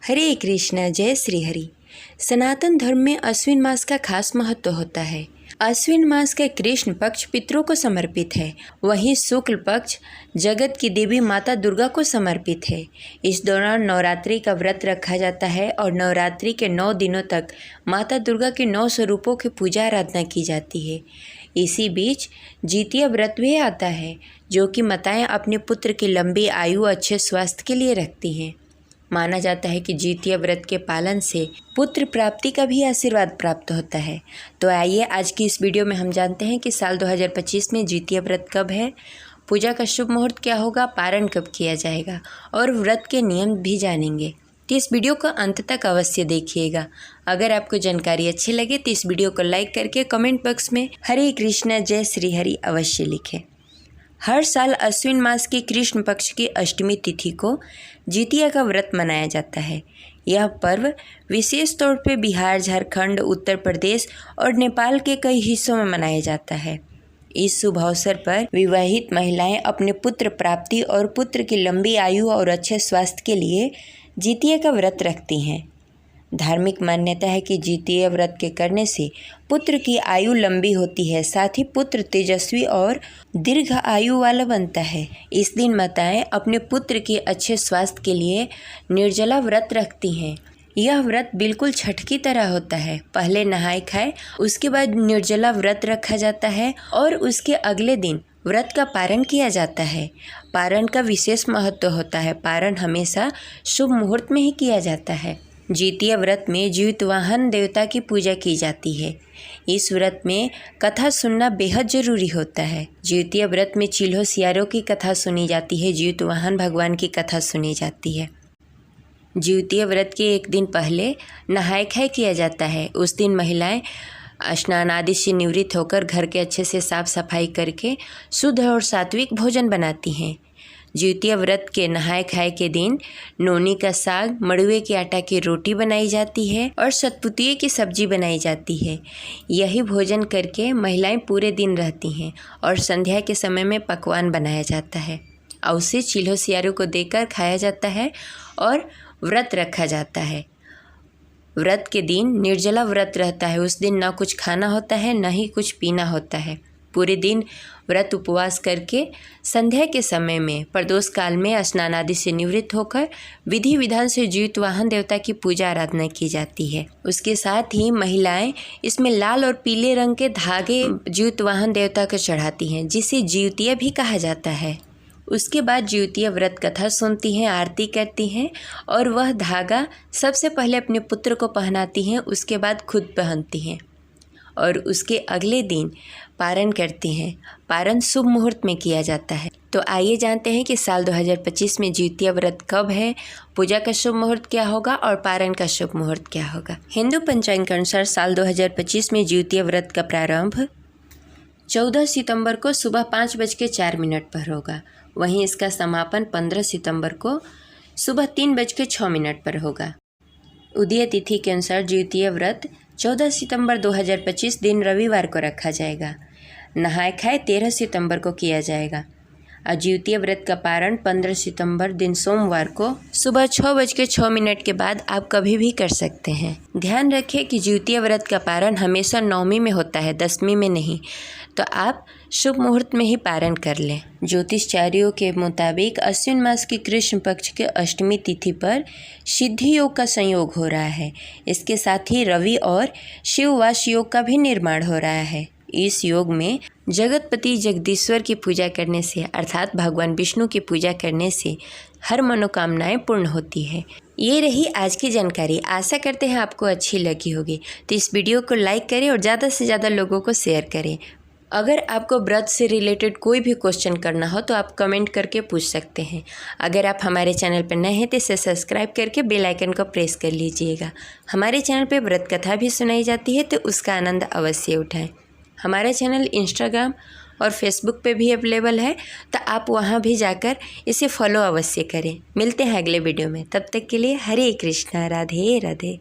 हरे कृष्णा, जय श्री हरि। सनातन धर्म में अश्विन मास का खास महत्व होता है। अश्विन मास का कृष्ण पक्ष पितरों को समर्पित है, वहीं शुक्ल पक्ष जगत की देवी माता दुर्गा को समर्पित है। इस दौरान नवरात्रि का व्रत रखा जाता है और नवरात्रि के 9 दिनों तक माता दुर्गा के 9 स्वरूपों की पूजा आराधना की जाती है। इसी बीच जितिया व्रत भी आता है, जो कि माताएं अपने पुत्र की लंबी आयु अच्छे स्वास्थ्य के लिए रखती हैं। माना जाता है कि जितिया व्रत के पालन से पुत्र प्राप्ति का भी आशीर्वाद प्राप्त होता है। तो आइए आज की इस वीडियो में हम जानते हैं कि साल 2025 में जितिया व्रत कब है, पूजा का शुभ मुहूर्त क्या होगा, पारण कब किया जाएगा और व्रत के नियम भी जानेंगे। तो इस वीडियो को अंत तक अवश्य देखिएगा। अगर आपको जानकारी अच्छी लगे तो इस वीडियो को लाइक करके कमेंट बॉक्स में हरे कृष्णा जय श्री हरि अवश्य लिखें। हर साल अश्विन मास के कृष्ण पक्ष की अष्टमी तिथि को जितिया का व्रत मनाया जाता है। यह पर्व विशेष तौर पर बिहार, झारखंड, उत्तर प्रदेश और नेपाल के कई हिस्सों में मनाया जाता है। इस शुभ अवसर पर विवाहित महिलाएं अपने पुत्र प्राप्ति और पुत्र की लंबी आयु और अच्छे स्वास्थ्य के लिए जितिया का व्रत रखती हैं। धार्मिक मान्यता है कि जितिया व्रत के करने से पुत्र की आयु लंबी होती है, साथ ही पुत्र तेजस्वी और दीर्घ आयु वाला बनता है। इस दिन माताएं अपने पुत्र के अच्छे स्वास्थ्य के लिए निर्जला व्रत रखती हैं। यह व्रत बिल्कुल छठ की तरह होता है। पहले नहाए खाए, उसके बाद निर्जला व्रत रखा जाता है और उसके अगले दिन व्रत का पारण किया जाता है। पारण का विशेष महत्व होता है। पारण हमेशा शुभ मुहूर्त में ही किया जाता है। जितिया व्रत में जीतवाहन देवता की पूजा की जाती है। इस व्रत में कथा सुनना बेहद जरूरी होता है। जितिया व्रत में चिल्हो सियारों की कथा सुनी जाती है, जीतवाहन भगवान की कथा सुनी जाती है। जितिया व्रत के एक दिन पहले नहाय खाय किया जाता है। उस दिन महिलाएं स्नान आदि से निवृत्त होकर घर के अच्छे से साफ सफाई करके शुद्ध और सात्विक भोजन बनाती हैं। जितिया व्रत के नहाय खाए के दिन नोनी का साग, मड़ुए के आटा की रोटी बनाई जाती है और सतपुतिये की सब्जी बनाई जाती है। यही भोजन करके महिलाएं पूरे दिन रहती हैं और संध्या के समय में पकवान बनाया जाता है और उसे चिल्हो सियारों को देकर खाया जाता है और व्रत रखा जाता है। व्रत के दिन निर्जला व्रत रहता है। उस दिन ना कुछ खाना होता है, ना ही कुछ पीना होता है। पूरे दिन व्रत उपवास करके संध्या के समय में प्रदोष काल में स्नान आदि से निवृत्त होकर विधि विधान से जीतवाहन देवता की पूजा आराधना की जाती है। उसके साथ ही महिलाएं इसमें लाल और पीले रंग के धागे जीतवाहन देवता को चढ़ाती हैं, जिसे जितिया भी कहा जाता है। उसके बाद जितिया व्रत कथा सुनती हैं, आरती करती हैं और वह धागा सबसे पहले अपने पुत्र को पहनाती हैं, उसके बाद खुद पहनती हैं और उसके अगले दिन पारण करती हैं। पारण शुभ मुहूर्त में किया जाता है। तो आइए जानते हैं कि साल 2025 में जितिया व्रत कब है, पूजा का शुभ मुहूर्त क्या होगा और पारण का शुभ मुहूर्त क्या होगा। हिंदू पंचांग के अनुसार साल 2025 में जितिया व्रत का प्रारंभ 14 सितंबर को सुबह 5:04 पर होगा। वहीं इसका समापन 15 सितंबर को सुबह 3:06 पर होगा। उदय तिथि के अनुसार जितिया व्रत 14 सितंबर 2025 दिन रविवार को रखा जाएगा। नहाय खाए 13 सितंबर को किया जाएगा और जितिया व्रत का पारण 15 सितंबर दिन सोमवार को सुबह 6:06 के बाद आप कभी भी कर सकते हैं। ध्यान रखें कि जितिया व्रत का पारण हमेशा नवमी में होता है, दसवीं में नहीं। तो आप शुभ मुहूर्त में ही पारण कर लें। ज्योतिषचार्यों के मुताबिक अश्विन मास की कृष्ण पक्ष के अष्टमी तिथि पर सिद्धि योग का संयोग हो रहा है। इसके साथ ही रवि और शिववास योग का भी निर्माण हो रहा है। इस योग में जगतपति जगदीश्वर की पूजा करने से अर्थात भगवान विष्णु की पूजा करने से हर मनोकामनाएं पूर्ण होती है। ये रही आज की जानकारी। आशा करते हैं आपको अच्छी लगी होगी। तो इस वीडियो को लाइक करें और ज़्यादा से ज़्यादा लोगों को शेयर करें। अगर आपको व्रत से रिलेटेड कोई भी क्वेश्चन करना हो तो आप कमेंट करके पूछ सकते हैं। अगर आप हमारे चैनल पर नए हैं तो इसे सब्सक्राइब करके बेल आइकन को प्रेस कर लीजिएगा। हमारे चैनल पर व्रत कथा भी सुनाई जाती है, तो उसका आनंद अवश्य उठाएं। हमारा चैनल इंस्टाग्राम और फेसबुक पे भी अवेलेबल है, तो आप वहाँ भी जाकर इसे फॉलो अवश्य करें। मिलते हैं अगले वीडियो में, तब तक के लिए हरे कृष्णा, राधे राधे।